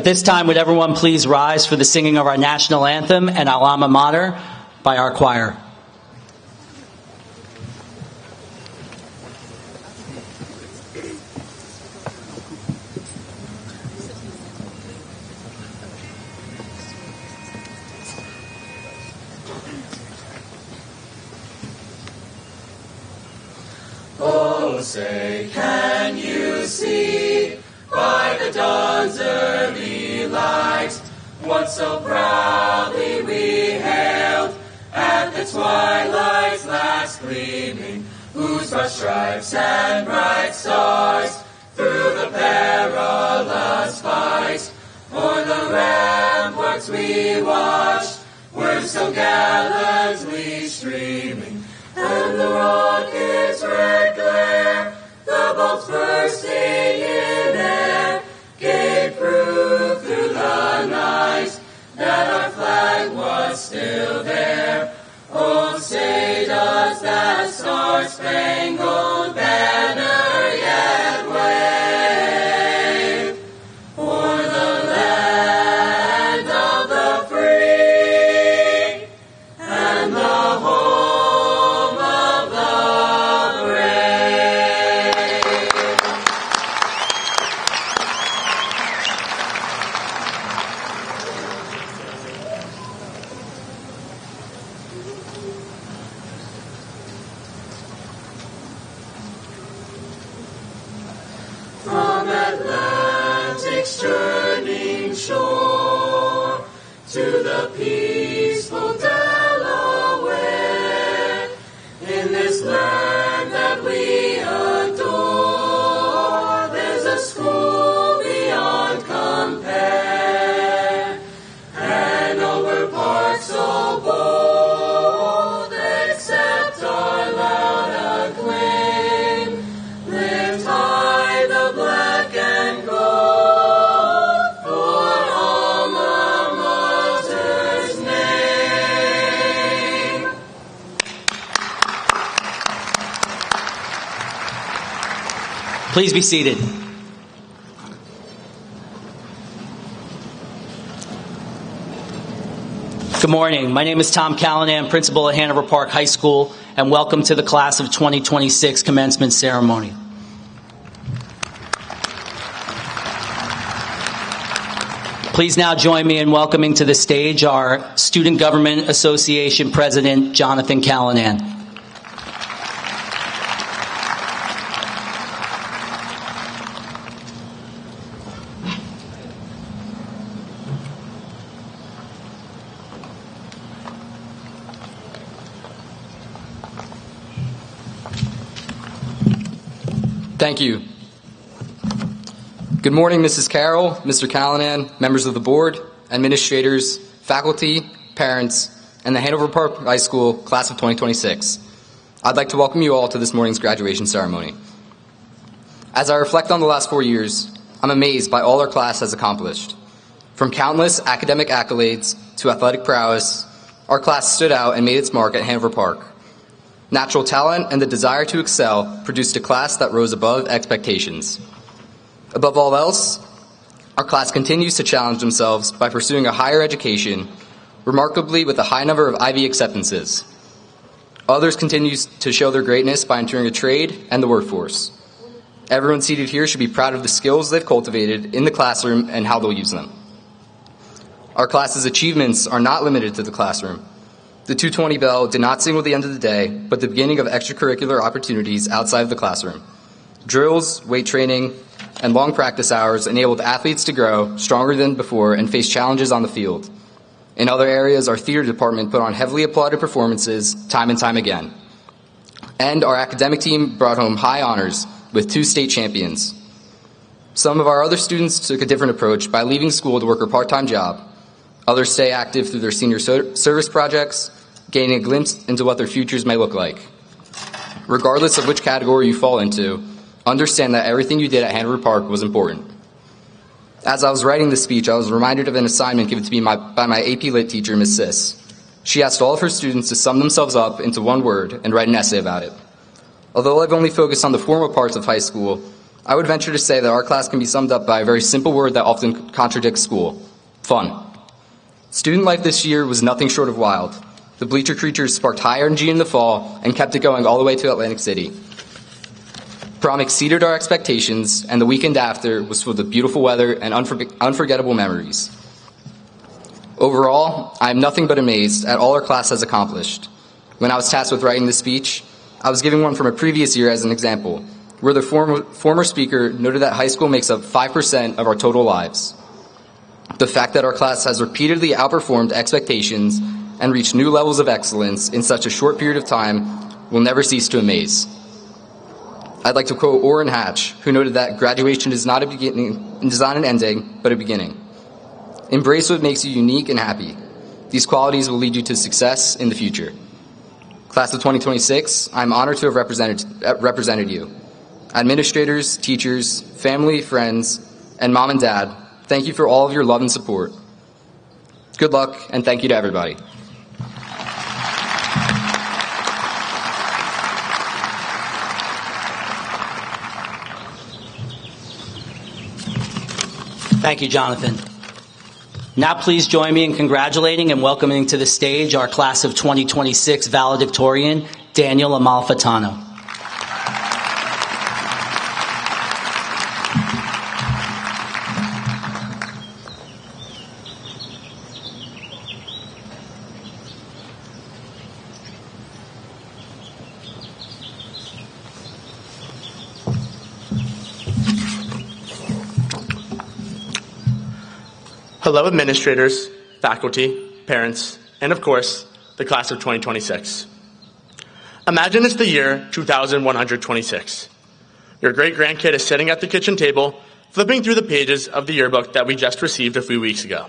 this time, would everyone please rise for the singing of our national anthem and our alma mater by our choir. Oh, say, can you see by the dawn's early light what so proudly we hailed at the twilight's last gleaming, whose broad stripes and bright stars through the perilous fight o'er the ramparts we watched were so gallantly streaming, and the rocket's red glare, the bolts bursting in air, gave proof through the night that our flag was still there. Oh, say does that star-spangled banner yet wave o'er the land of the free and the home of the brave? From Atlantic's churning shore to the peaceful Delaware, in this land that we adore, there's a school beyond compare. Hanover Park so bold, accept our loud acclaim. Lift high the black and gold for alma mater's name. Please be seated. Good morning. My name is Tom Callanan, principal at Hanover Park High School, and welcome to the class of 2026 commencement ceremony. Please now join me in welcoming to the stage our Student Government Association President, Jonathan Callanan. Thank you. Good morning, Mrs. Carroll, Mr. Callanan, members of the board, administrators, faculty, parents, and the Hanover Park High School class of 2026. I'd like to welcome you all to this morning's graduation ceremony. As I reflect on the last 4 years, I'm amazed by all our class has accomplished. From countless academic accolades to athletic prowess, our class stood out and made its mark at Hanover Park. Natural talent and the desire to excel produced a class that rose above expectations. Above all else, our class continues to challenge themselves by pursuing a higher education, remarkably with a high number of IB acceptances. Others continue to show their greatness by entering a trade and the workforce. Everyone seated here should be proud of the skills they've cultivated in the classroom and how they'll use them. Our class's achievements are not limited to the classroom. The 2:20 bell did not signal the end of the day, but the beginning of extracurricular opportunities outside of the classroom. Drills, weight training, and long practice hours enabled athletes to grow stronger than before and face challenges on the field. In other areas, our theater department put on heavily applauded performances time and time again. And our academic team brought home high honors with 2 state champions. Some of our other students took a different approach by leaving school to work a part-time job. Others stay active through their senior service projects, gaining a glimpse into what their futures may look like. Regardless of which category you fall into, understand that everything you did at Hanover Park was important. As I was writing this speech, I was reminded of an assignment given to me by my AP Lit teacher, Ms. Sis. She asked all of her students to sum themselves up into one word and write an essay about it. Although I've only focused on the formal parts of high school, I would venture to say that our class can be summed up by a very simple word that often contradicts school: fun. Student life this year was nothing short of wild. The bleacher creatures sparked high energy in the fall and kept it going all the way to Atlantic City. Prom exceeded our expectations, and the weekend after was full of beautiful weather and unforgettable memories. Overall, I am nothing but amazed at all our class has accomplished. When I was tasked with writing this speech, I was giving one from a previous year as an example, where the former speaker noted that high school makes up 5% of our total lives. The fact that our class has repeatedly outperformed expectations and reached new levels of excellence in such a short period of time will never cease to amaze. I'd like to quote Orrin Hatch, who noted that graduation is not an ending, but a beginning. Embrace what makes you unique and happy. These qualities will lead you to success in the future. Class of 2026, I'm honored to have represented you. Administrators, teachers, family, friends, and mom and dad, thank you for all of your love and support. Good luck, and thank you to everybody. Thank you, Jonathan. Now please join me in congratulating and welcoming to the stage our class of 2026 valedictorian, Daniel Amalfitano. Hello, administrators, faculty, parents, and of course, the class of 2026. Imagine it's the year 2126. Your great-grandkid is sitting at the kitchen table, flipping through the pages of the yearbook that we just received a few weeks ago.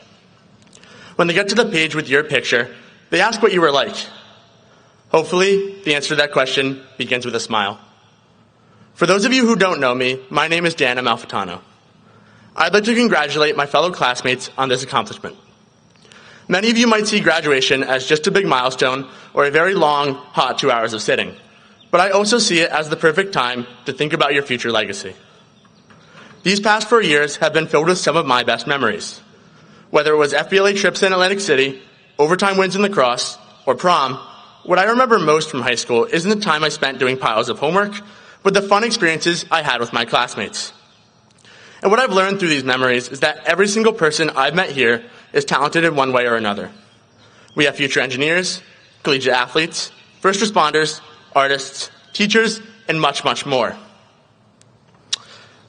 When they get to the page with your picture, they ask what you were like. Hopefully, the answer to that question begins with a smile. For those of you who don't know me, my name is Dan Amalfitano. I'd like to congratulate my fellow classmates on this accomplishment. Many of you might see graduation as just a big milestone or a very long, hot 2 hours of sitting, but I also see it as the perfect time to think about your future legacy. These past 4 years have been filled with some of my best memories. Whether it was FBLA trips in Atlantic City, overtime wins in lacrosse, or prom, what I remember most from high school isn't the time I spent doing piles of homework, but the fun experiences I had with my classmates. And what I've learned through these memories is that every single person I've met here is talented in one way or another. We have future engineers, collegiate athletes, first responders, artists, teachers, and much, much more.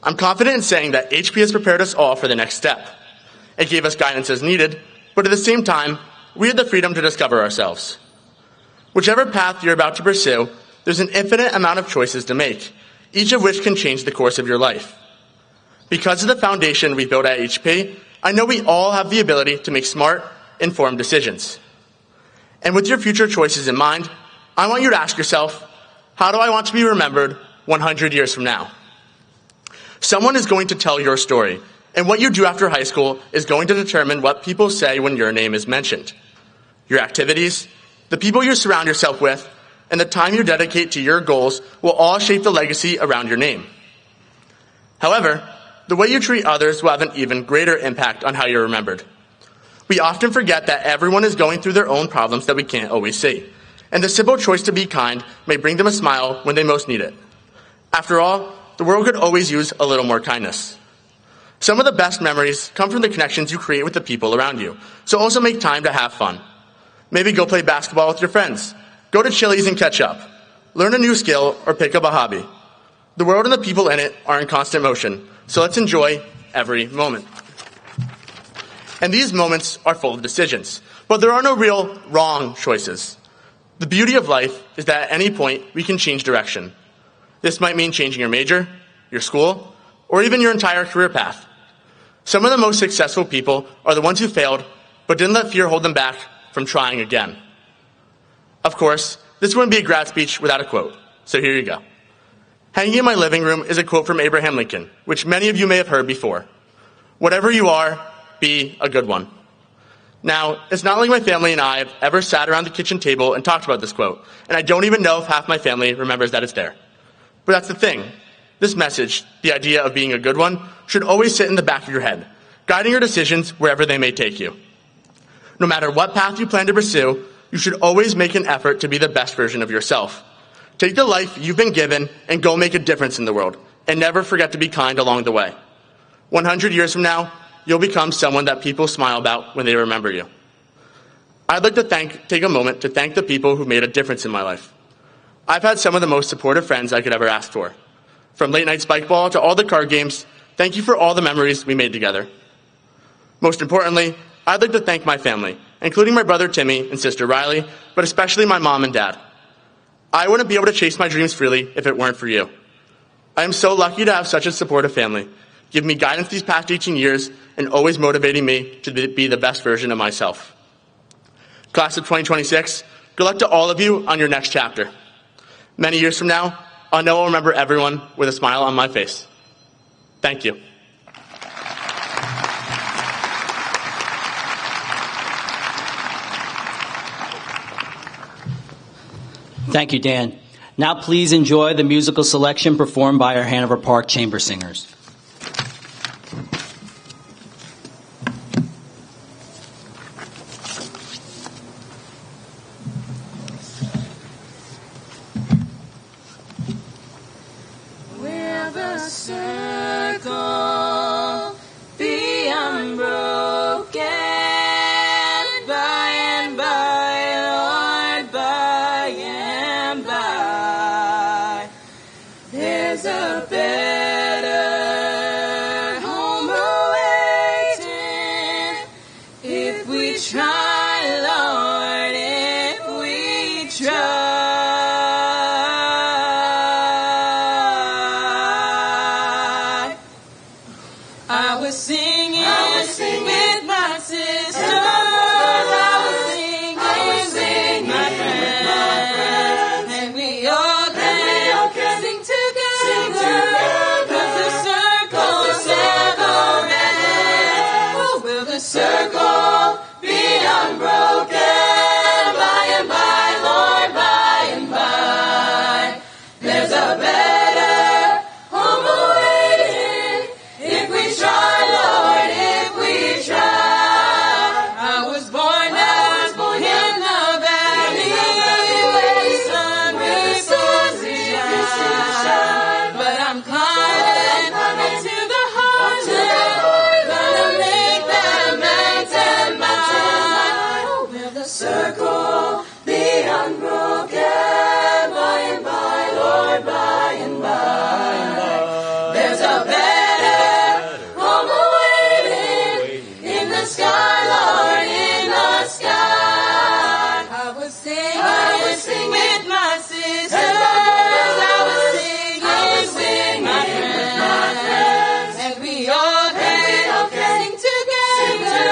I'm confident in saying that HP has prepared us all for the next step. It gave us guidance as needed, but at the same time, we had the freedom to discover ourselves. Whichever path you're about to pursue, there's an infinite amount of choices to make, each of which can change the course of your life. Because of the foundation we built at HP, I know we all have the ability to make smart, informed decisions. And with your future choices in mind, I want you to ask yourself, how do I want to be remembered 100 years from now? Someone is going to tell your story, and what you do after high school is going to determine what people say when your name is mentioned. Your activities, the people you surround yourself with, and the time you dedicate to your goals will all shape the legacy around your name. However, the way you treat others will have an even greater impact on how you're remembered. We often forget that everyone is going through their own problems that we can't always see, and the simple choice to be kind may bring them a smile when they most need it. After all, the world could always use a little more kindness. Some of the best memories come from the connections you create with the people around you, so also make time to have fun. Maybe go play basketball with your friends, go to Chili's and catch up, learn a new skill, or pick up a hobby. The world and the people in it are in constant motion, so let's enjoy every moment. And these moments are full of decisions, but there are no real wrong choices. The beauty of life is that at any point we can change direction. This might mean changing your major, your school, or even your entire career path. Some of the most successful people are the ones who failed, but didn't let fear hold them back from trying again. Of course, this wouldn't be a grad speech without a quote, so here you go. Hanging in my living room is a quote from Abraham Lincoln, which many of you may have heard before. Whatever you are, be a good one. Now, it's not like my family and I have ever sat around the kitchen table and talked about this quote, and I don't even know if half my family remembers that it's there. But that's the thing. This message, the idea of being a good one, should always sit in the back of your head, guiding your decisions wherever they may take you. No matter what path you plan to pursue, you should always make an effort to be the best version of yourself. Take the life you've been given and go make a difference in the world, and never forget to be kind along the way. 100 years from now, you'll become someone that people smile about when they remember you. I'd like to take a moment to thank the people who made a difference in my life. I've had some of the most supportive friends I could ever ask for. From late night spike ball to all the card games, thank you for all the memories we made together. Most importantly, I'd like to thank my family, including my brother Timmy and sister Riley, but especially my mom and dad. I wouldn't be able to chase my dreams freely if it weren't for you. I am so lucky to have such a supportive family, giving me guidance these past 18 years and always motivating me to be the best version of myself. Class of 2026, good luck to all of you on your next chapter. Many years from now, I know I'll remember everyone with a smile on my face. Thank you. Thank you, Dan. Now please enjoy the musical selection performed by our Hanover Park Chamber Singers. Will the circle be unbroken by and by, Lord, by and by? There's a better home awaiting if we try, Lord, if we try. I was singing with my sisters. I was singing with my friends. And we all can sing together. 'Cause the circle's never ends. Oh, will the circle be unbroken by and by, Lord, by and by? There's a better home awaiting if we try, Lord, if we try. I was born in the valley where the sun refuses to shine. But I'm climbing into the highland, gonna make that mountain mine. Oh, will the circle be unbroken by and by, Lord, by and by? There's a better home awaiting in the sky, Lord, in the sky. I was singing with my sisters. I was singing with my friends. And we all can sing together.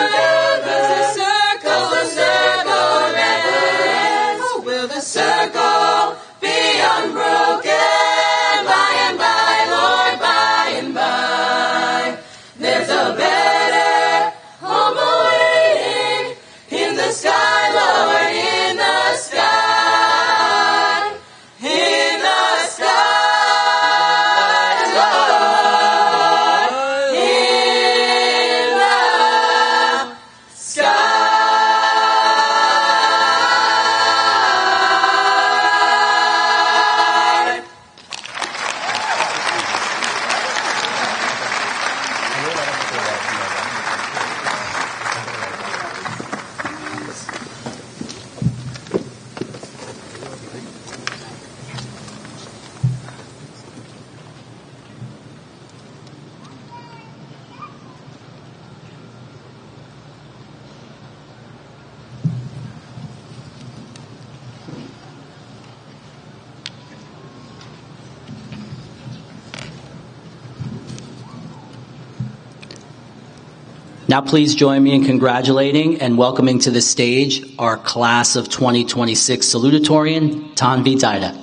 'Cause the circle's never ends. Oh, will the circle be unbroken by and by, Lord, by and by? There's a better home awaiting in the sky, Lord, in the sky, in the sky, Lord, in the sky. Now please join me in congratulating and welcoming to the stage our Class of 2026 salutatorian, Tanvi Taida.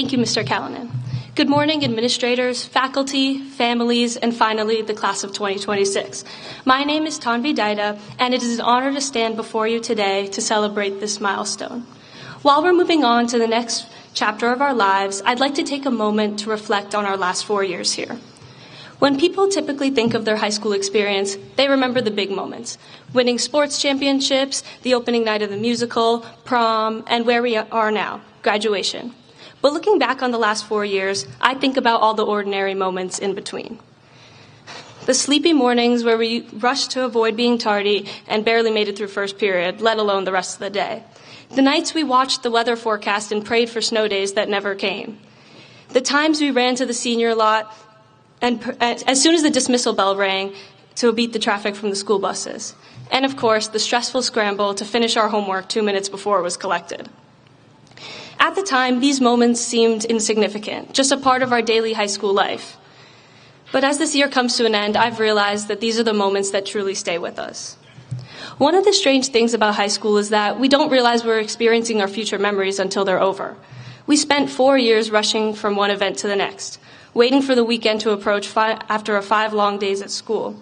Thank you, Mr. Callanan. Good morning, administrators, faculty, families, and finally, the class of 2026. My name is Tanvi Daida, and it is an honor to stand before you today to celebrate this milestone. While we're moving on to the next chapter of our lives, I'd like to take a moment to reflect on our last 4 years here. When people typically think of their high school experience, they remember the big moments: winning sports championships, the opening night of the musical, prom, and where we are now, graduation. But looking back on the last 4 years, I think about all the ordinary moments in between. The sleepy mornings where we rushed to avoid being tardy and barely made it through first period, let alone the rest of the day. The nights we watched the weather forecast and prayed for snow days that never came. The times we ran to the senior lot and as soon as the dismissal bell rang to beat the traffic from the school buses. And of course, the stressful scramble to finish our homework 2 minutes before it was collected. At the time, these moments seemed insignificant, just a part of our daily high school life. But as this year comes to an end, I've realized that these are the moments that truly stay with us. One of the strange things about high school is that we don't realize we're experiencing our future memories until they're over. We spent 4 years rushing from one event to the next, waiting for the weekend to approach after 5 long days at school,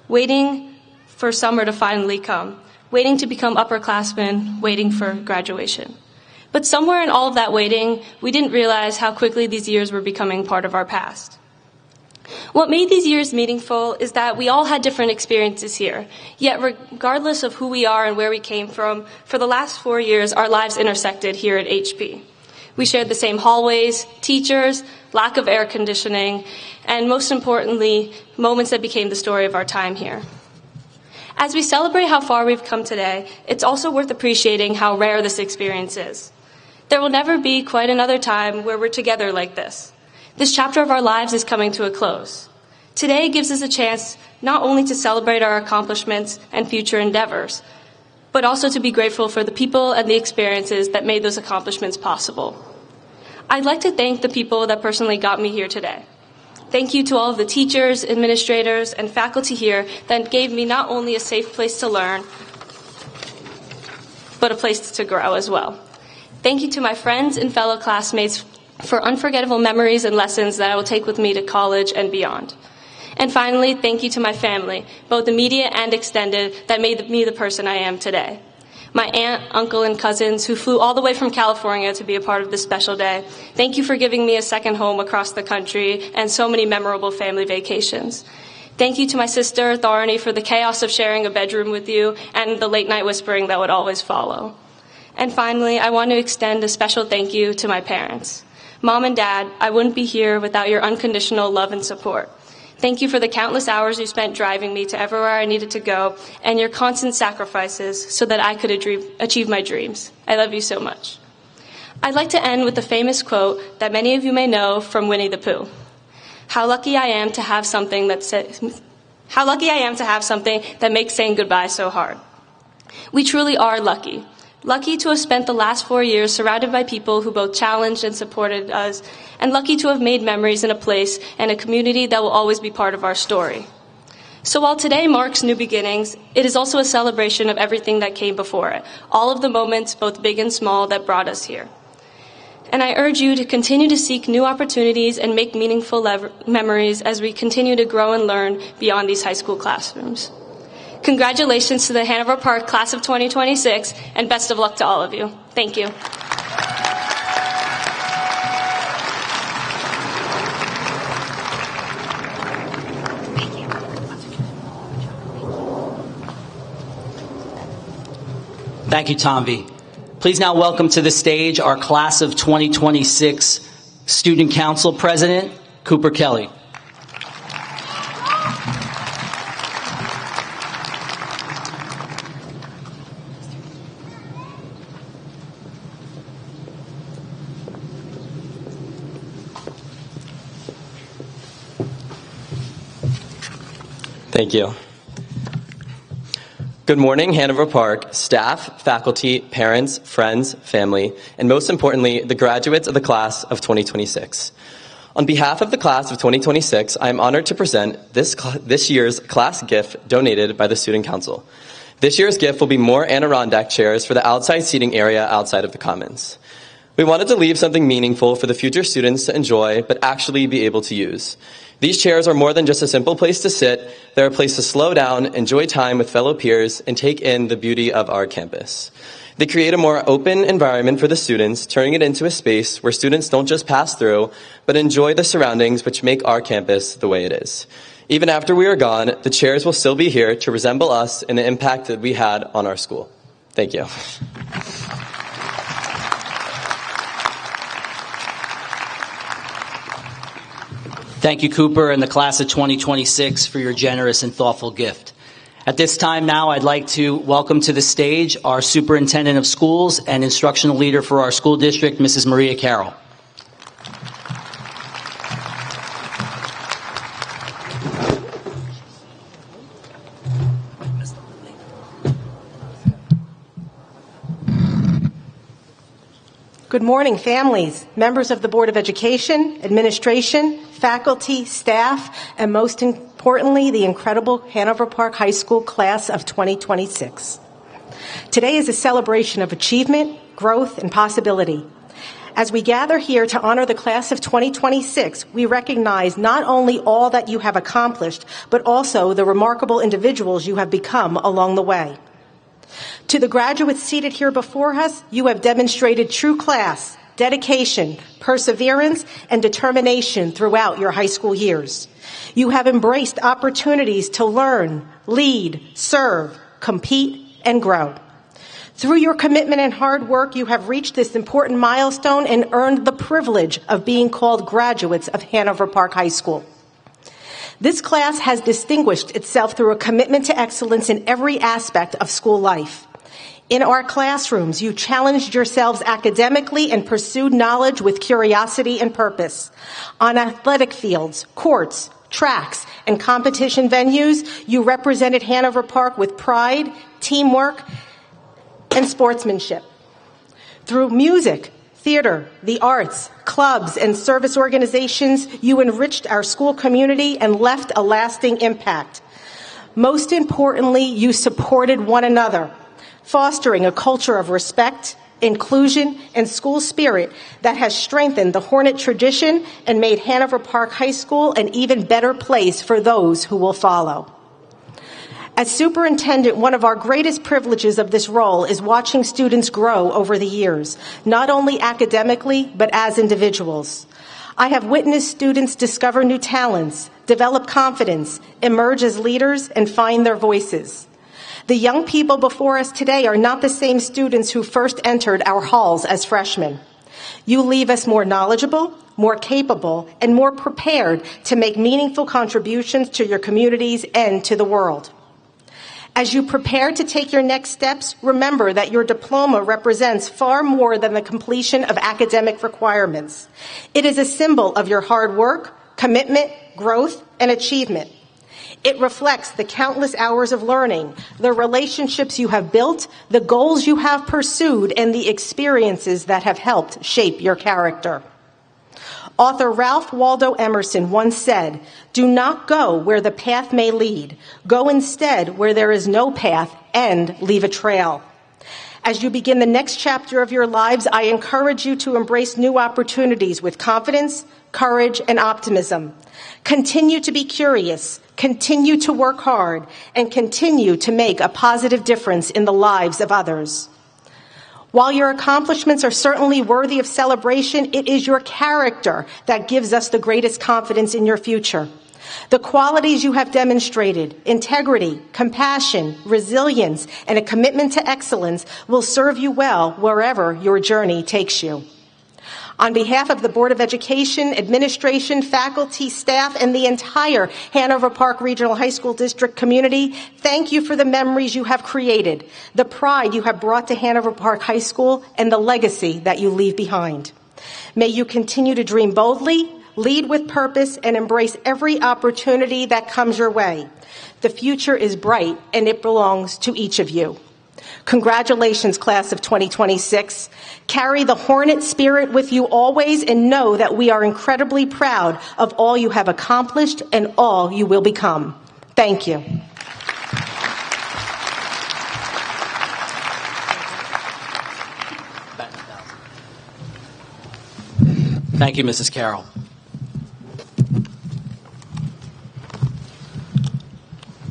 waiting for summer to finally come, waiting to become upperclassmen, waiting for graduation. But somewhere in all of that waiting, we didn't realize how quickly these years were becoming part of our past. What made these years meaningful is that we all had different experiences here, yet regardless of who we are and where we came from, for the last 4 years, our lives intersected here at HP. We shared the same hallways, teachers, lack of air conditioning, and most importantly, moments that became the story of our time here. As we celebrate how far we've come today, it's also worth appreciating how rare this experience is. There will never be quite another time where we're together like this. This chapter of our lives is coming to a close. Today gives us a chance not only to celebrate our accomplishments and future endeavors, but also to be grateful for the people and the experiences that made those accomplishments possible. I'd like to thank the people that personally got me here today. Thank you to all of the teachers, administrators, and faculty here that gave me not only a safe place to learn, but a place to grow as well. Thank you to my friends and fellow classmates for unforgettable memories and lessons that I will take with me to college and beyond. And finally, thank you to my family, both immediate and extended, that made me the person I am today. My aunt, uncle, and cousins who flew all the way from California to be a part of this special day. Thank you for giving me a second home across the country and so many memorable family vacations. Thank you to my sister, Tharani, for the chaos of sharing a bedroom with you and the late night whispering that would always follow. And finally, I want to extend a special thank you to my parents. Mom and Dad, I wouldn't be here without your unconditional love and support. Thank you for the countless hours you spent driving me to everywhere I needed to go and your constant sacrifices so that I could achieve my dreams. I love you so much. I'd like to end with a famous quote that many of you may know from Winnie the Pooh. How lucky I am to have something that makes saying goodbye so hard. We truly are lucky. Lucky to have spent the last 4 years surrounded by people who both challenged and supported us, and lucky to have made memories in a place and a community that will always be part of our story. So while today marks new beginnings, it is also a celebration of everything that came before it, all of the moments, both big and small, that brought us here. And I urge you to continue to seek new opportunities and make meaningful memories as we continue to grow and learn beyond these high school classrooms. Congratulations to the Hanover Park Class of 2026, and best of luck to all of you. Thank you. Thank you, Tanvi. Please now welcome to the stage our Class of 2026 Student Council President, Cooper Kelly. Thank you. Good morning, Hanover Park, staff, faculty, parents, friends, family, and most importantly, the graduates of the class of 2026. On behalf of the class of 2026, I am honored to present this year's class gift donated by the Student Council. This year's gift will be more Adirondack chairs for the outside seating area outside of the Commons. We wanted to leave something meaningful for the future students to enjoy, but actually be able to use. These chairs are more than just a simple place to sit. They're a place to slow down, enjoy time with fellow peers, and take in the beauty of our campus. They create a more open environment for the students, turning it into a space where students don't just pass through, but enjoy the surroundings which make our campus the way it is. Even after we are gone, the chairs will still be here to resemble us and the impact that we had on our school. Thank you. Thank you, Cooper, and the class of 2026 for your generous and thoughtful gift. At this time now, I'd like to welcome to the stage our Superintendent of Schools and Instructional Leader for our school district, Mrs. Maria Carroll. Good morning, families, members of the Board of Education, administration, faculty, staff, and most importantly, the incredible Hanover Park High School class of 2026. Today is a celebration of achievement, growth, and possibility. As we gather here to honor the class of 2026, we recognize not only all that you have accomplished, but also the remarkable individuals you have become along the way. To the graduates seated here before us, you have demonstrated true class, dedication, perseverance, and determination throughout your high school years. You have embraced opportunities to learn, lead, serve, compete, and grow. Through your commitment and hard work, you have reached this important milestone and earned the privilege of being called graduates of Hanover Park High School. This class has distinguished itself through a commitment to excellence in every aspect of school life. In our classrooms, you challenged yourselves academically and pursued knowledge with curiosity and purpose. On athletic fields, courts, tracks, and competition venues, you represented Hanover Park with pride, teamwork, and sportsmanship. Through music, theater, the arts, clubs, and service organizations, you enriched our school community and left a lasting impact. Most importantly, you supported one another, fostering a culture of respect, inclusion, and school spirit that has strengthened the Hornet tradition and made Hanover Park High School an even better place for those who will follow. As superintendent, one of our greatest privileges of this role is watching students grow over the years, not only academically, but as individuals. I have witnessed students discover new talents, develop confidence, emerge as leaders, and find their voices. The young people before us today are not the same students who first entered our halls as freshmen. You leave us more knowledgeable, more capable, and more prepared to make meaningful contributions to your communities and to the world. As you prepare to take your next steps, remember that your diploma represents far more than the completion of academic requirements. It is a symbol of your hard work, commitment, growth, and achievement. It reflects the countless hours of learning, the relationships you have built, the goals you have pursued, and the experiences that have helped shape your character. Author Ralph Waldo Emerson once said, "Do not go where the path may lead. Go instead where there is no path and leave a trail." As you begin the next chapter of your lives, I encourage you to embrace new opportunities with confidence, courage, and optimism. Continue to be curious, continue to work hard, and continue to make a positive difference in the lives of others. While your accomplishments are certainly worthy of celebration, it is your character that gives us the greatest confidence in your future. The qualities you have demonstrated, integrity, compassion, resilience, and a commitment to excellence will serve you well wherever your journey takes you. On behalf of the Board of Education, administration, faculty, staff, and the entire Hanover Park Regional High School District community, thank you for the memories you have created, the pride you have brought to Hanover Park High School, and the legacy that you leave behind. May you continue to dream boldly, lead with purpose, and embrace every opportunity that comes your way. The future is bright, and it belongs to each of you. Congratulations, class of 2026. Carry the Hornet spirit with you always and know that we are incredibly proud of all you have accomplished and all you will become. Thank you. Thank you, Mrs. Carroll.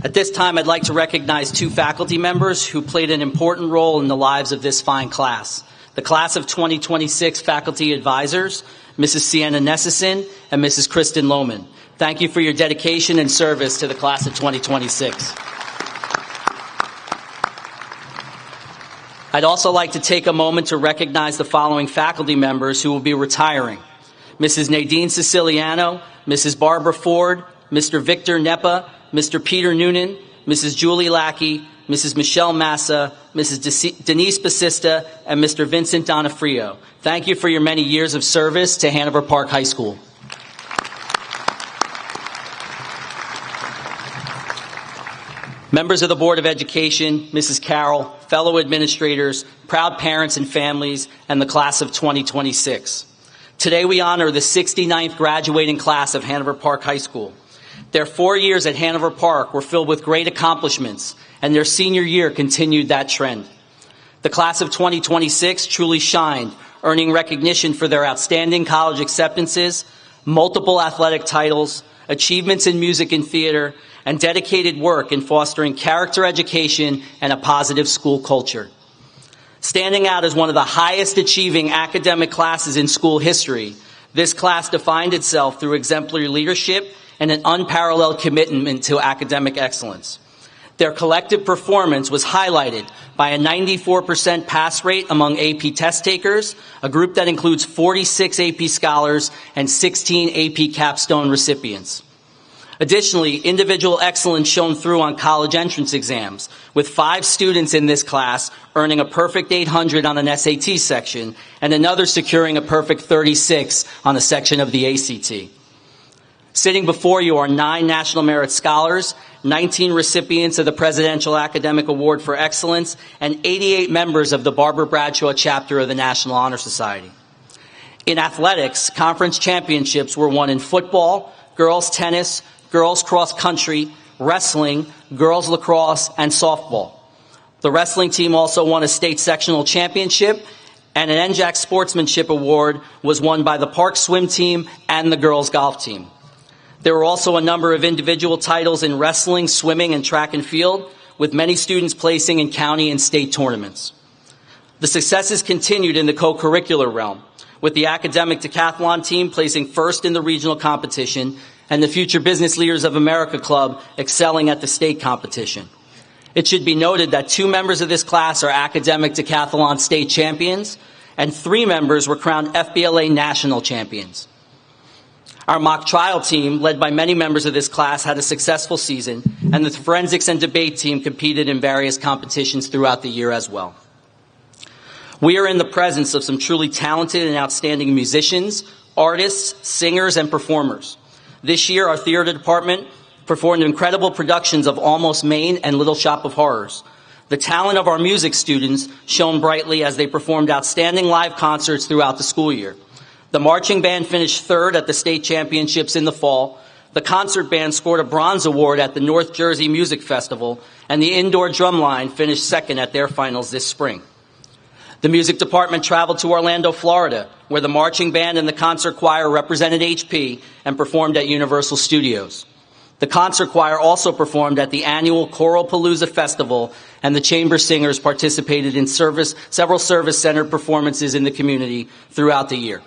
At this time, I'd like to recognize two faculty members who played an important role in the lives of this fine class. The class of 2026 faculty advisors, Mrs. Sienna Nessison and Mrs. Kristen Lohman. Thank you for your dedication and service to the class of 2026. I'd also like to take a moment to recognize the following faculty members who will be retiring. Mrs. Nadine Siciliano, Mrs. Barbara Ford, Mr. Victor Nepa, Mr. Peter Noonan, Mrs. Julie Lackey, Mrs. Michelle Massa, Mrs. Denise Basista, and Mr. Vincent Donofrio. Thank you for your many years of service to Hanover Park High School. Members of the Board of Education, Mrs. Carroll, fellow administrators, proud parents and families, and the class of 2026. Today we honor the 69th graduating class of Hanover Park High School. Their 4 years at Hanover Park were filled with great accomplishments, and their senior year continued that trend. The class of 2026 truly shined, earning recognition for their outstanding college acceptances, multiple athletic titles, achievements in music and theater, and dedicated work in fostering character education and a positive school culture. Standing out as one of the highest achieving academic classes in school history, this class defined itself through exemplary leadership and an unparalleled commitment to academic excellence. Their collective performance was highlighted by a 94% pass rate among AP test takers, a group that includes 46 AP scholars and 16 AP capstone recipients. Additionally, individual excellence shone through on college entrance exams, with 5 students in this class earning a perfect 800 on an SAT section and another securing a perfect 36 on a section of the ACT. Sitting before you are 9 National Merit Scholars, 19 recipients of the Presidential Academic Award for Excellence, and 88 members of the Barbara Bradshaw chapter of the National Honor Society. In athletics, conference championships were won in football, girls tennis, girls cross country, wrestling, girls lacrosse, and softball. The wrestling team also won a state sectional championship, and an NJAC Sportsmanship Award was won by the Park swim team and the girls golf team. There were also a number of individual titles in wrestling, swimming, and track and field, with many students placing in county and state tournaments. The successes continued in the co-curricular realm, with the academic decathlon team placing first in the regional competition and the Future Business Leaders of America Club excelling at the state competition. It should be noted that 2 members of this class are academic decathlon state champions, and 3 members were crowned FBLA national champions. Our mock trial team, led by many members of this class, had a successful season, and the forensics and debate team competed in various competitions throughout the year as well. We are in the presence of some truly talented and outstanding musicians, artists, singers, and performers. This year, our theater department performed incredible productions of Almost Maine and Little Shop of Horrors. The talent of our music students shone brightly as they performed outstanding live concerts throughout the school year. The marching band finished 3rd at the state championships in the fall. The concert band scored a bronze award at the North Jersey Music Festival, and the indoor drumline finished 2nd at their finals this spring. The music department traveled to Orlando, Florida, where the marching band and the concert choir represented HP and performed at Universal Studios. The concert choir also performed at the annual Choral Palooza Festival, and the chamber singers participated in several service-centered performances in the community throughout the year.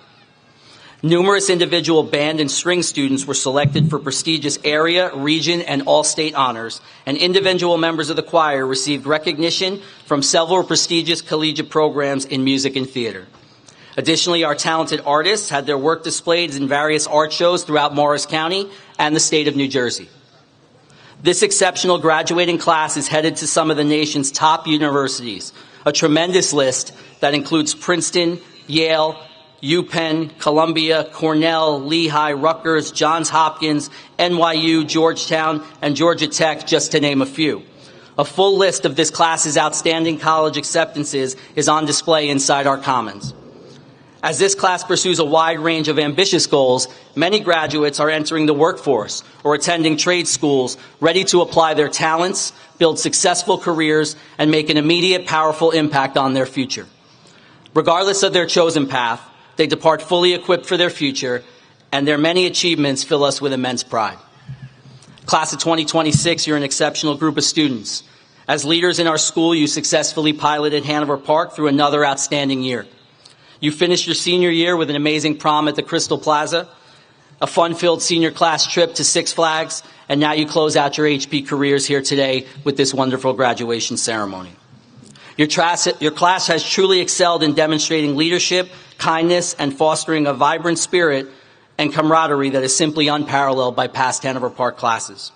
Numerous individual band and string students were selected for prestigious area, region, and all-state honors, and individual members of the choir received recognition from several prestigious collegiate programs in music and theater. Additionally, our talented artists had their work displayed in various art shows throughout Morris County and the state of New Jersey. This exceptional graduating class is headed to some of the nation's top universities, a tremendous list that includes Princeton, Yale, UPenn, Columbia, Cornell, Lehigh, Rutgers, Johns Hopkins, NYU, Georgetown, and Georgia Tech, just to name a few. A full list of this class's outstanding college acceptances is on display inside our Commons. As this class pursues a wide range of ambitious goals, many graduates are entering the workforce or attending trade schools, ready to apply their talents, build successful careers, and make an immediate, powerful impact on their future. Regardless of their chosen path, they depart fully equipped for their future, and their many achievements fill us with immense pride. Class of 2026, you're an exceptional group of students. As leaders in our school, you successfully piloted Hanover Park through another outstanding year. You finished your senior year with an amazing prom at the Crystal Plaza, a fun-filled senior class trip to Six Flags, and now you close out your HP careers here today with this wonderful graduation ceremony. Your class has truly excelled in demonstrating leadership, kindness, and fostering a vibrant spirit and camaraderie that is simply unparalleled by past Hanover Park classes.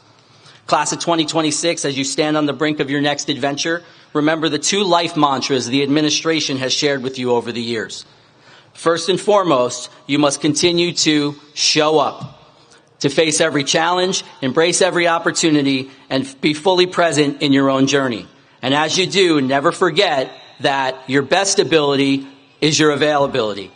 Class of 2026, as you stand on the brink of your next adventure, remember the two life mantras the administration has shared with you over the years. First and foremost, you must continue to show up, to face every challenge, embrace every opportunity, and be fully present in your own journey. And as you do, never forget that your best ability is your availability.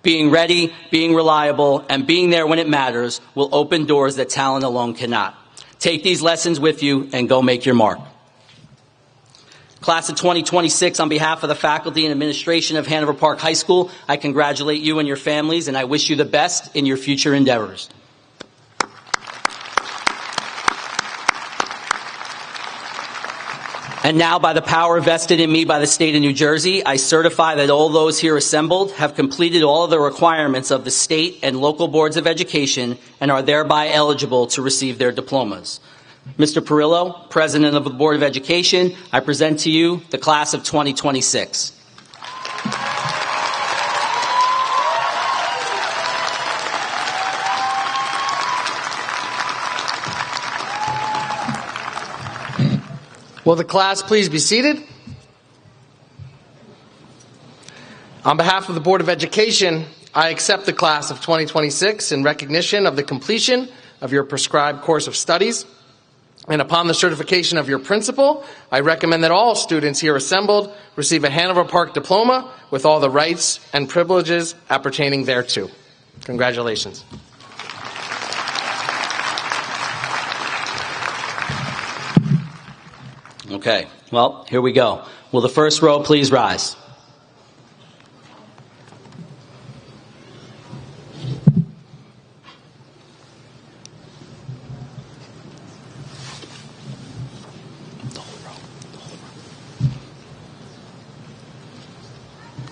Being ready, being reliable, and being there when it matters will open doors that talent alone cannot. Take these lessons with you and go make your mark. Class of 2026, on behalf of the faculty and administration of Hanover Park High School, I congratulate you and your families, and I wish you the best in your future endeavors. And now, by the power vested in me by the state of New Jersey, I certify that all those here assembled have completed all of the requirements of the state and local boards of education and are thereby eligible to receive their diplomas. Mr. Perillo, President of the Board of Education, I present to you the class of 2026. Will the class please be seated? On behalf of the Board of Education, I accept the class of 2026 in recognition of the completion of your prescribed course of studies. And upon the certification of your principal, I recommend that all students here assembled receive a Hanover Park diploma with all the rights and privileges appertaining thereto. Congratulations. Okay, well, here we go. Will the first row please rise?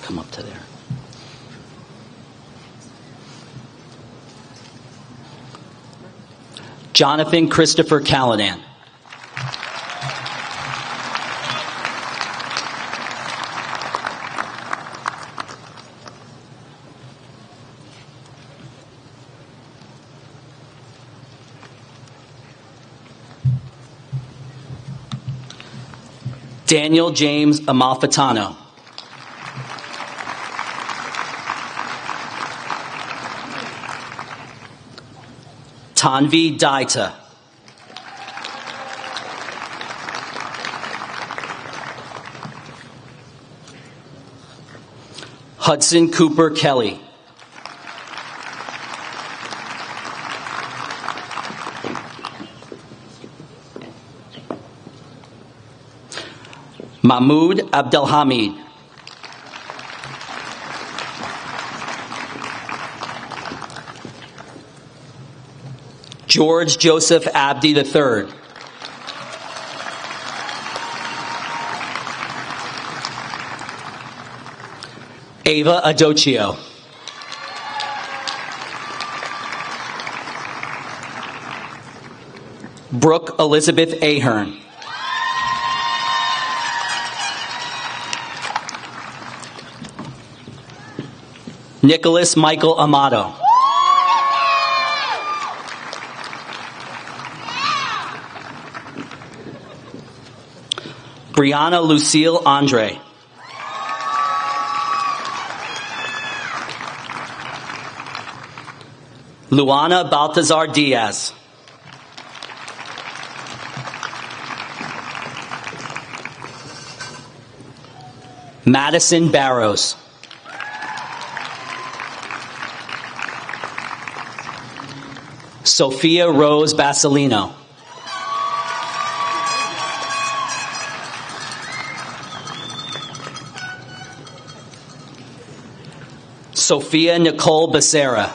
Come up to there. Jonathan Christopher Callanan. Daniel James Amalfitano. Tanvi Daita. Hudson Cooper Kelly. Mahmoud Abdelhamid. George Joseph Abdi III. Ava Adochio. Brooke Elizabeth Ahern. Nicholas Michael Amato. Brianna Lucille Andre. Luana Baltazar Diaz. Madison Barrows. Sophia Rose Basilino. Sophia Nicole Becerra.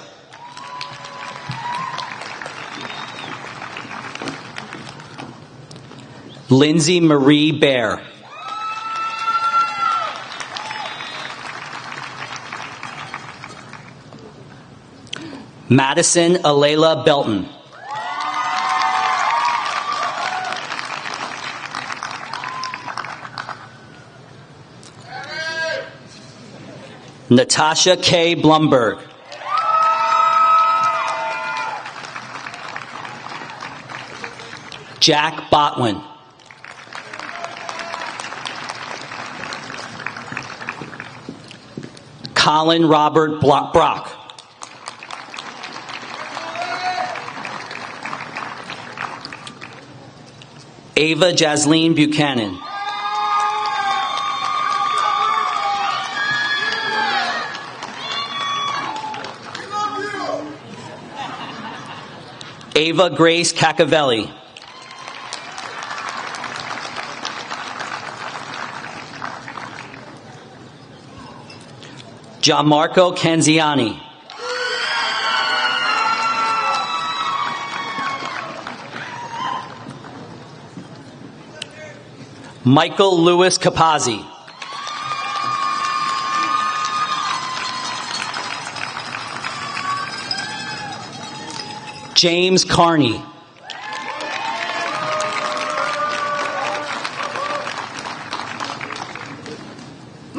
Lindsay Marie Bear. Madison Alayla Belton. Natasha K. Blumberg. Jack Botwin. Colin Robert Brock. Ava Jasleen Buchanan. Ava Grace Cacavelli. Gianmarco Canziani. Michael Lewis Capazzi. James Carney.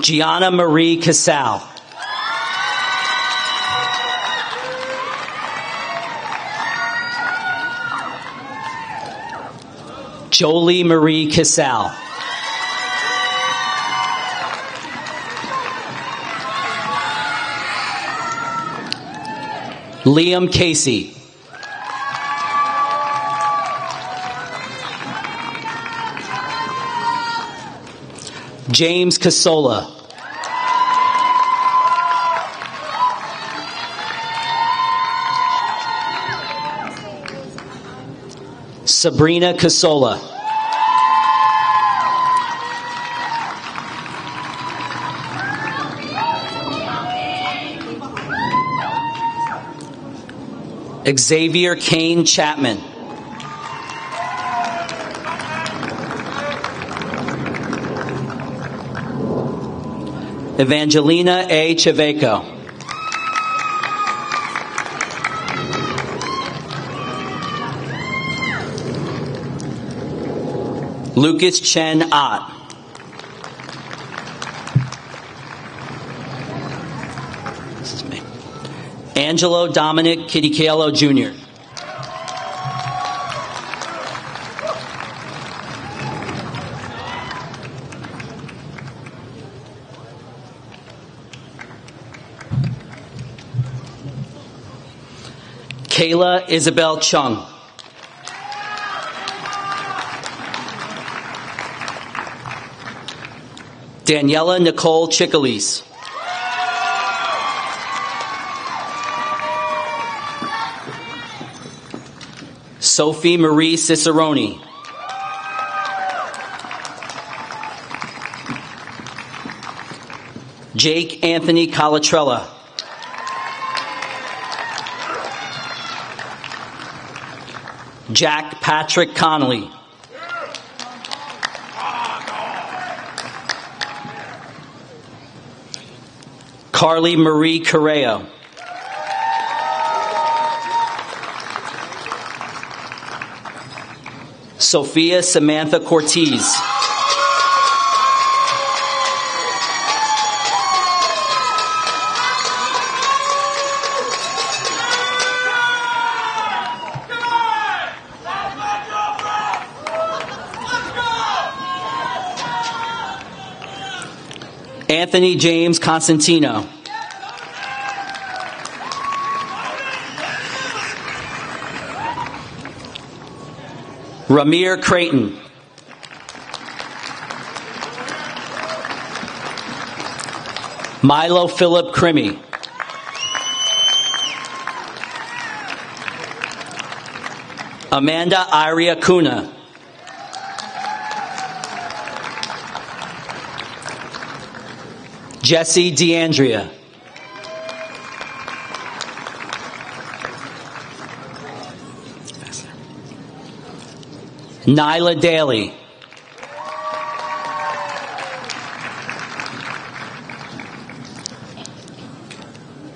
Gianna Marie Casal. Jolie Marie Casal. Liam Casey. James Casola. Sabrina Casola. Xavier Kane Chapman. Evangelina A. Chaveco. Lucas Chen Ott. Angelo Dominic Kitticello Jr. Kayla Isabel Chung. Daniela Nicole Chicolis. Sophie Marie Cicerone. Jake Anthony Calatrella. Jack Patrick Connolly. Carly Marie Correa. Sophia Samantha Cortez. Anthony James Constantino. Ramir Creighton. Milo Philip Crimmy. Amanda Iria Kuna. Jesse DeAndrea. Nyla Daly.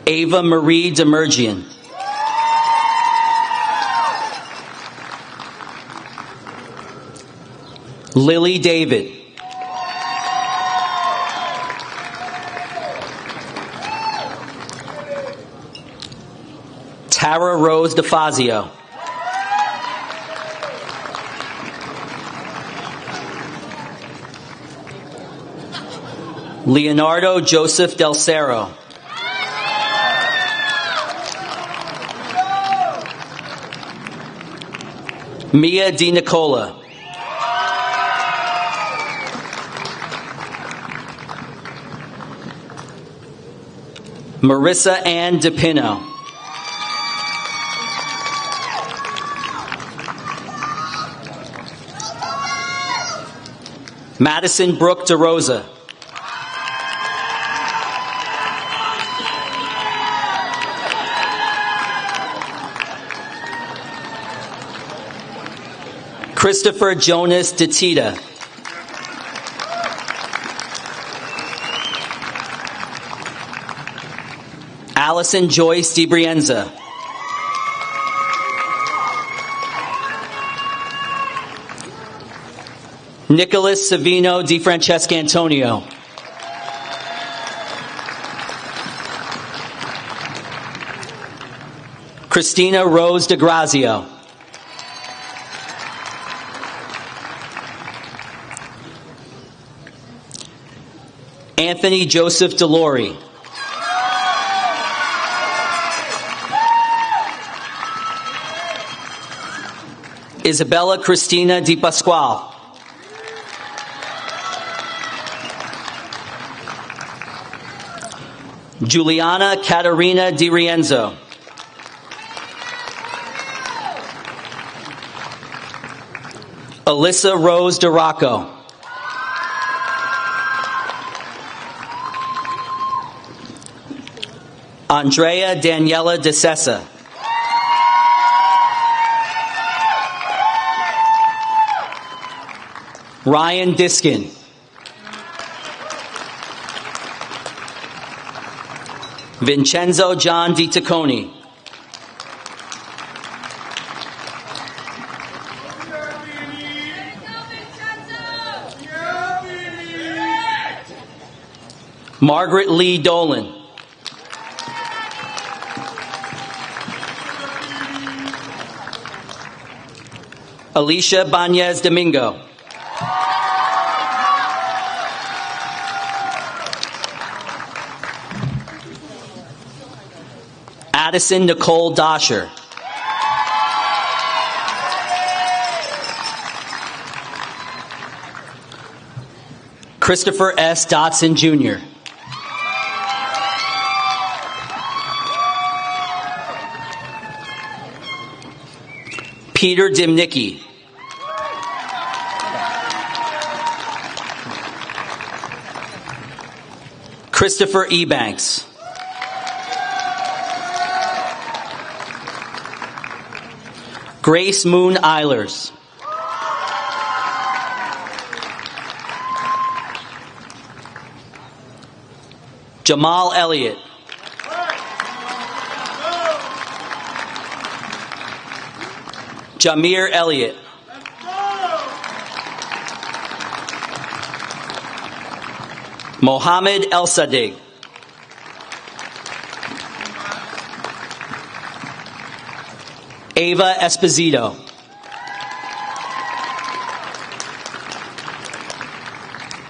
Ava Marie Demergian. Lily David. Tara Rose DeFazio. Leonardo Joseph Del Cerro. Mia Di Nicola. Marissa Ann DePino. Madison Brooke DeRosa. Christopher Jonas DeTita. Allison Joyce DiBrienza. Nicholas Savino Di Francesca Antonio. Christina Rose DeGrazio. Anthony Joseph DeLore. Isabella Christina Di Pasquale. Juliana Caterina Di Rienzo. Alyssa Rose DeRocco. Andrea Daniela DeSessa. Ryan Diskin. Vincenzo John DiTacconi. Margaret Lee Dolan. Alicia Banez Domingo. Addison Nicole Dosher. Christopher S. Dotson Jr. Peter Dimnicki. Christopher Ebanks. Grace Moon Eilers. Jamal Elliott. Jamir Elliott. Mohammed El Sadiq. Ava Esposito.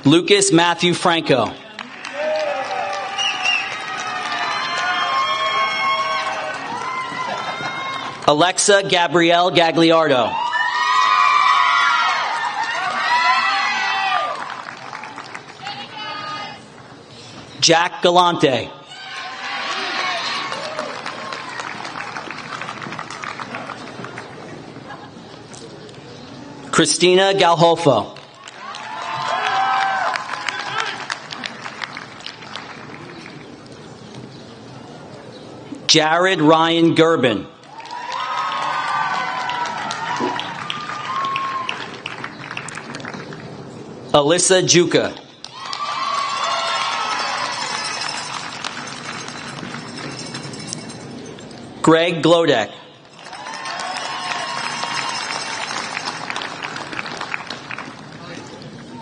Lucas Matthew Franco. Alexa Gabrielle Gagliardo. Jack Galante. Christina Galhofo. Jared Ryan Gerbin. Alyssa Juka. Greg Glodek.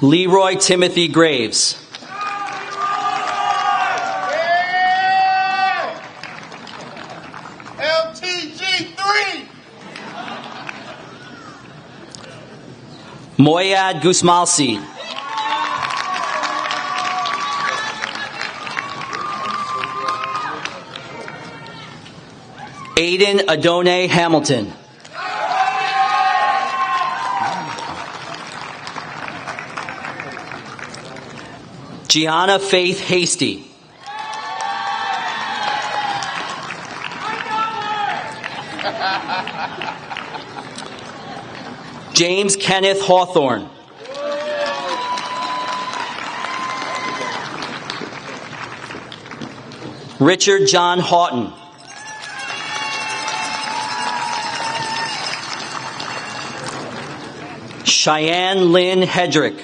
Leroy Timothy Graves. LTG3. Moyad Gusmalseed. Aiden Adone Hamilton. Gianna Faith Hasty. James Kenneth Hawthorne. Richard John Houghton. Cheyenne Lynn Hedrick.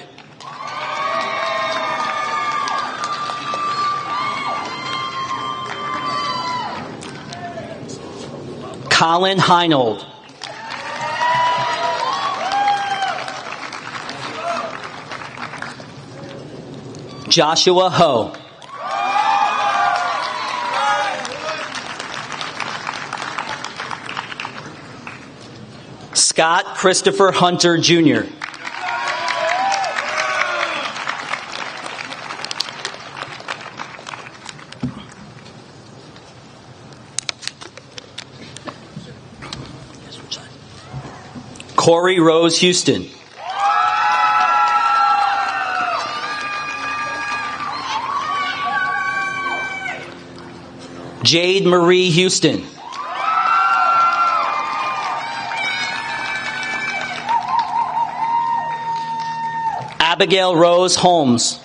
Colin Heinold. Joshua Ho. Scott Christopher Hunter, Jr. Corey Rose Houston. Jade Marie Houston. Abigail Rose Holmes.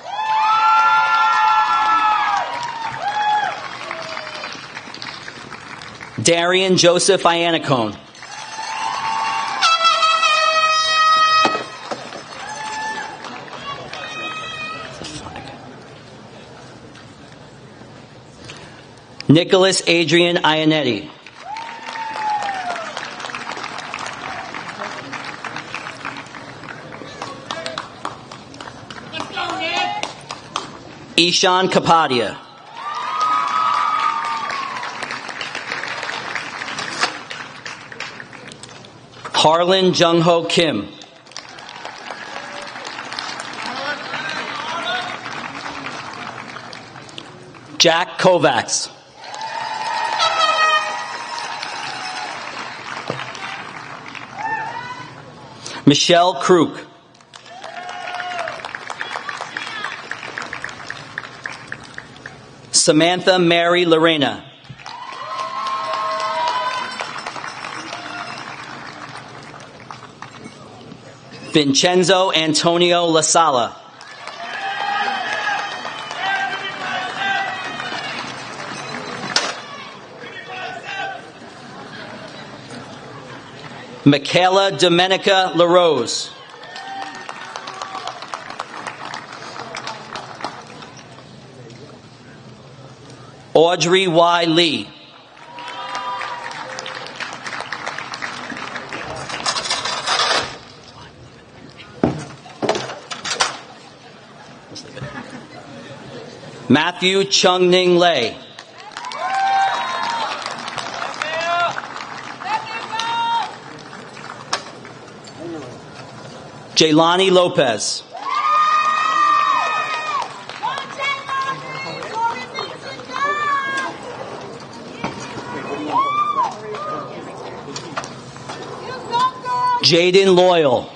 Darian Joseph Iannacone. Nicholas Adrian Ianetti. Ishan Kapadia. Harlan Jung-Ho Kim. Jack Kovacs. Michelle Kruk. Samantha Mary Lorena. Vincenzo Antonio Lasala. Michaela Domenica LaRose. Audrey Y. Lee. Matthew Chung Ning Lei. Jaylani Lopez. Jaden Loyal.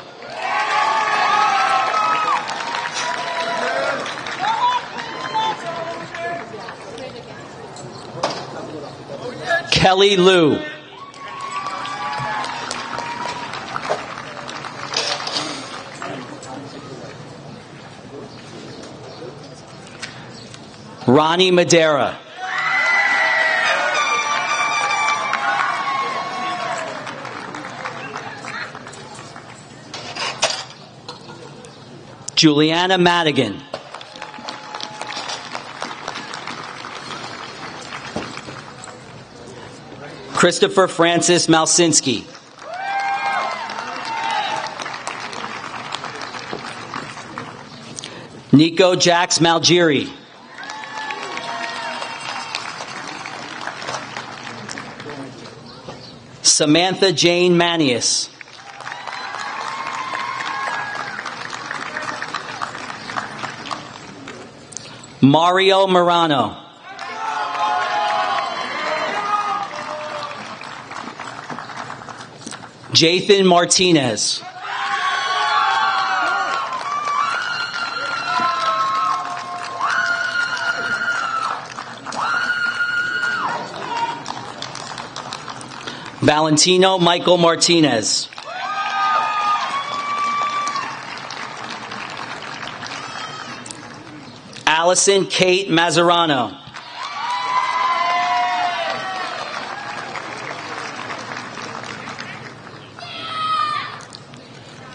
Kelly Liu. Ronnie Madera. Juliana Madigan. Christopher Francis Malsinski. Nico Jax Malgiri. Samantha Jane Manius. Mario Morano. Jathan Martinez. Valentino Michael Martinez. Allison Kate Mazzarano.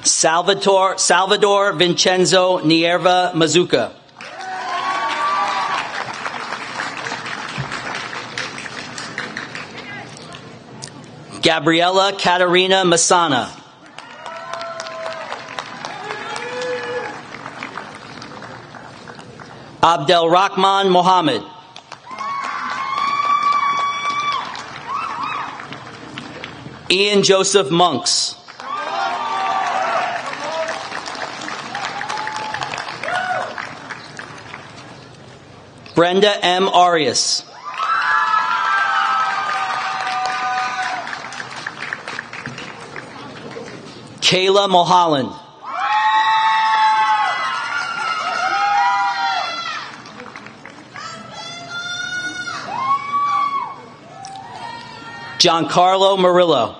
Salvador Vincenzo Nierva Mazuka. Gabriela Katarina Masana. Abdel Rahman Mohammed. Ian Joseph Monks. Brenda M. Arias. Kayla Mulholland. Giancarlo Murillo.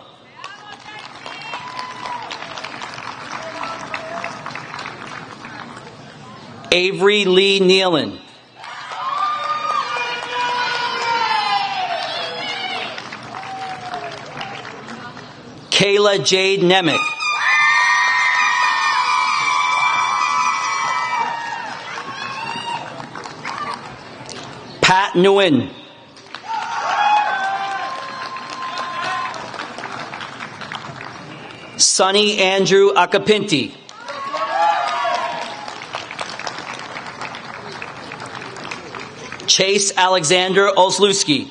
Avery Lee Nealon. Kayla Jade Nemick. Pat Nguyen. Sonny Andrew Akapinti. Chase Alexander Olszewski.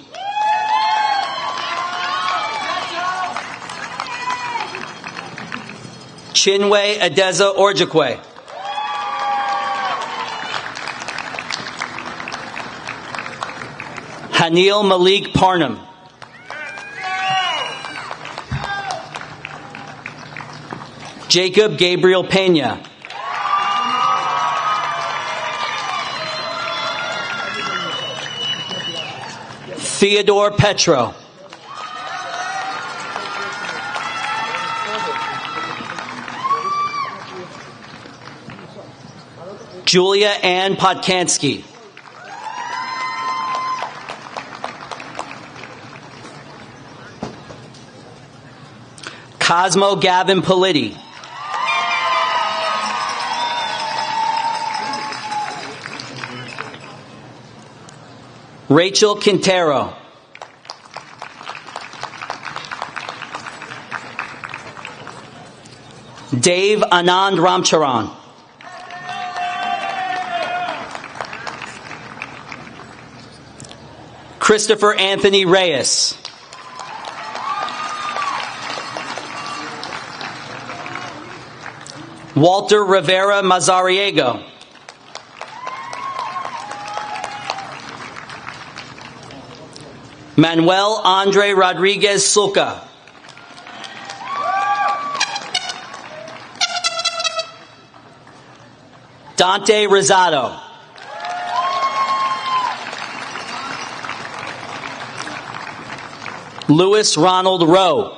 Chinwe Adeza Orjikwe. Hanil Malik Parnam. Jacob Gabriel Pena. Theodore Petro. Julia Ann Podkansky. Cosmo Gavin Politti. Rachel Quintero. Dave Anand Ramcharan. Christopher Anthony Reyes. Walter Rivera Mazariego. Manuel Andre Rodriguez Sulca. Dante Rosado. Louis Ronald Rowe.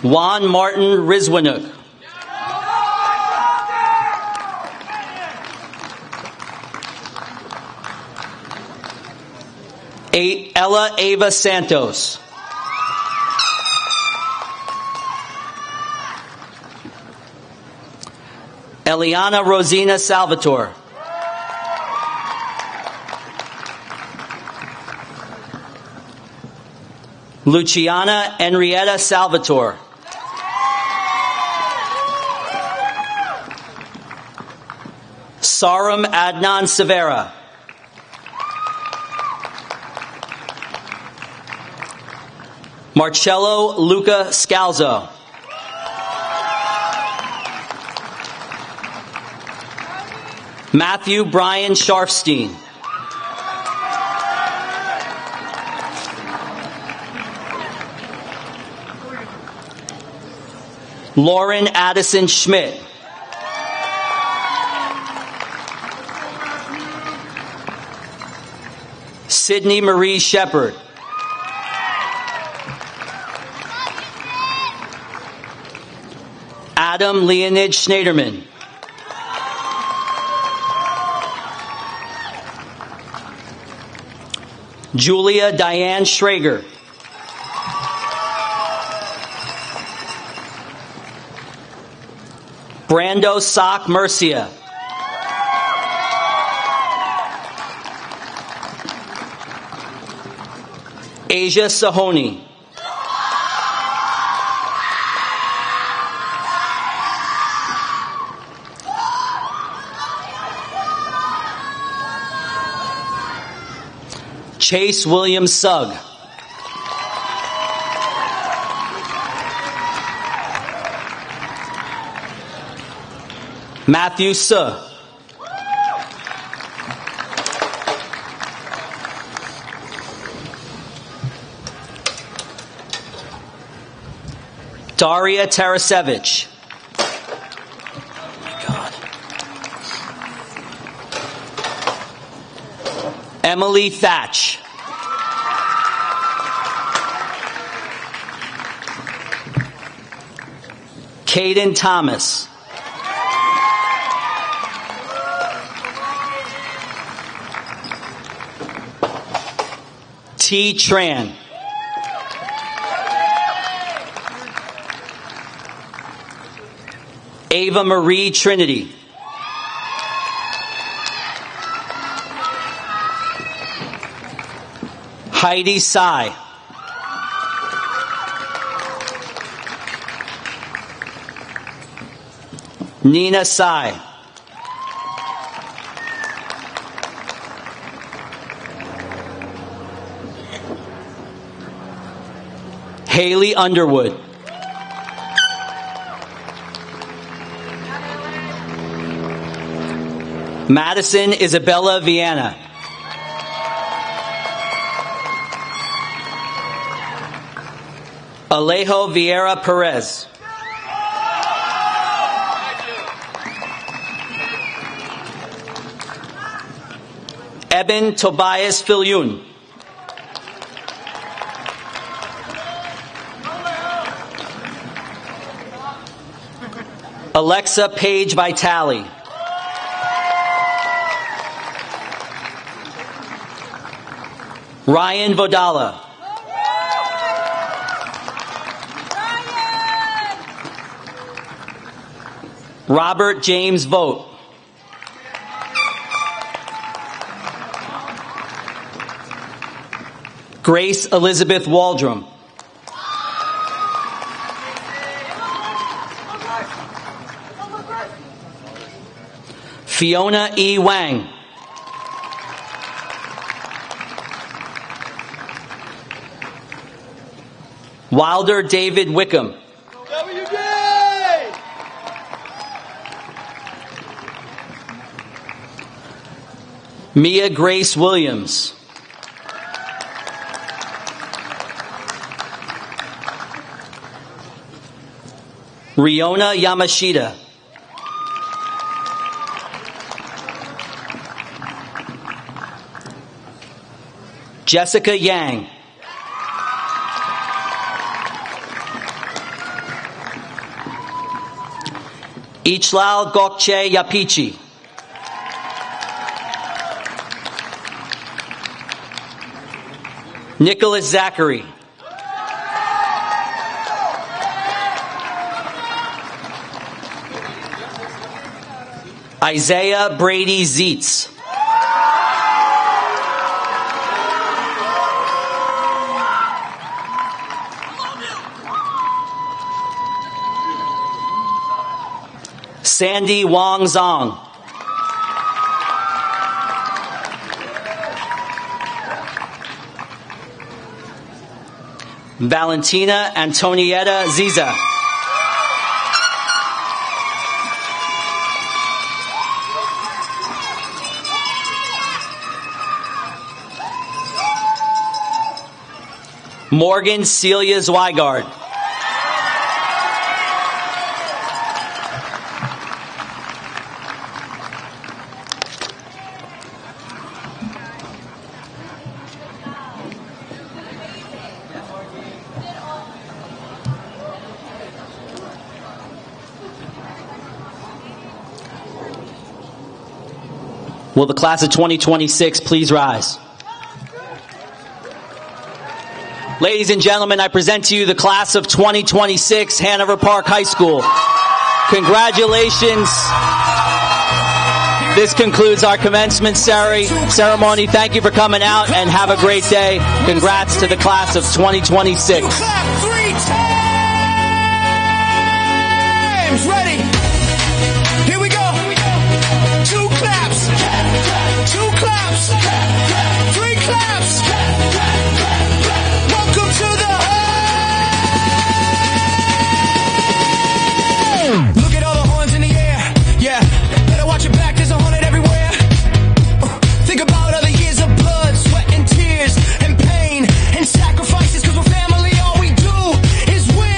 Juan Martin Rizwanuk. Ella Ava Santos. Eliana Rosina Salvatore. Luciana Henrietta Salvatore. Saram Adnan Severa. Marcello Luca Scalzo. Matthew Brian Sharfstein. Lauren Addison Schmidt. Sydney Marie Shepard. Adam Leonid Schneiderman. Julia Diane Schrager. Brando Sock Murcia. Asia Sahoni. Chase William Sugg. Matthew Suh. Daria Tarasevich. Emily Thatch. Caden Thomas. T. Tran. Ava Marie Trinity. Heidi Tsai. Nina Tsai. Haley Underwood. Madison Isabella Viana. Alejo Vieira Perez. Eben Tobias Filyun. Alexa Paige Vitale. Ryan Vodala. Robert James Vogt. Grace Elizabeth Waldrum. Fiona E. Wang. Wilder David Wickham. Mia Grace Williams. Riona Yamashita. Jessica Yang. Ichlal Gokche Yapichi. Nicholas Zachary. Isaiah Brady Zietz. Sandy Wong Zong. Valentina Antonietta Ziza. Morgan Celia Zweigard. Will the class of 2026 please rise? Ladies and gentlemen, I present to you the class of 2026, Hanover Park High School. Congratulations. This concludes our commencement ceremony. Thank you for coming out and have a great day. Congrats to the class of 2026.